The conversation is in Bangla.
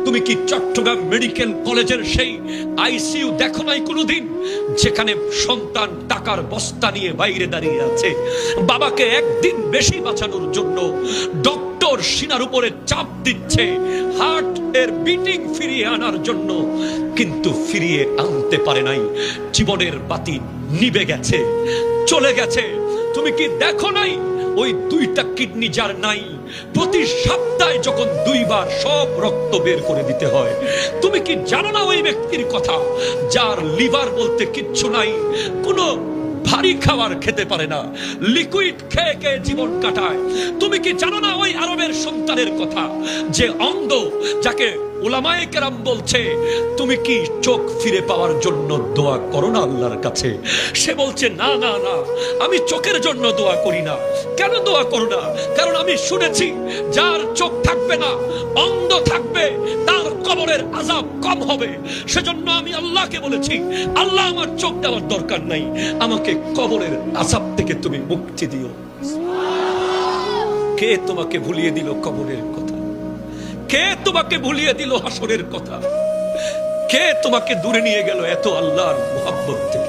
তুমি কি চট্টগ্রাম মেডিকেল কলেজের সেই আইসিইউ দেখো নাই কোনোদিন, যেখানে সন্তান টাকার বস্তা নিয়ে বাইরে দাঁড়িয়ে আছে, বাবাকে একদিন বেশি বাঁচানোর জন্য ডক্টর সিনার উপরে চাপ দিচ্ছে হার্ট এর বিটিং ফিরিয়ে আনার জন্য, কিন্তু ফিরিয়ে আনতে পারে নাই। জীবনের বাতি নিভে গেছে, চলে গেছে। তুমি কি দেখো নাই ওই দুইটা কিডনি যার নাই, প্রতি সপ্তাহে যখন দুইবার সব রক্ত বের করে দিতে হয়? তুমি কি জানো না ওই ব্যক্তির কথা, যার লিভার বলতে কিচ্ছু নাই, কোনো ভারী খাবার খেতে পারে না, লিকুইড খেয়ে খেয়ে জীবন কাটায়? তুমি কি জানো না ওই আরবের সন্তানের কথা, যে অন্ধ, যাকে উলামায়ে কেরাম বলছে তুমি কি চোখ ফিরে পাওয়ার জন্য দোয়া করো না আল্লাহর কাছে? সে বলছে না না না, আমি চোখের জন্য দোয়া করি না। কেন দোয়া করো না? কারণ আমি শুনেছি যার চোখ থাকবে না, অন্ধ থাকবে, তার কবরের আযাব কম হবে। সেজন্য আমি আল্লাহকে বলেছি, আল্লাহ আমার চোখ দেওয়ার দরকার নাই, আমাকে কবরের আযাব থেকে তুমি মুক্তি দিও। কে তোমাকে ভুলিয়ে দিল কবরের কথা? কে তোমাকে ভুলিয়ে দিল হাসরের কথা? কে তোমাকে দূরে নিয়ে গেল এত আল্লাহর মুহাব্বত থেকে?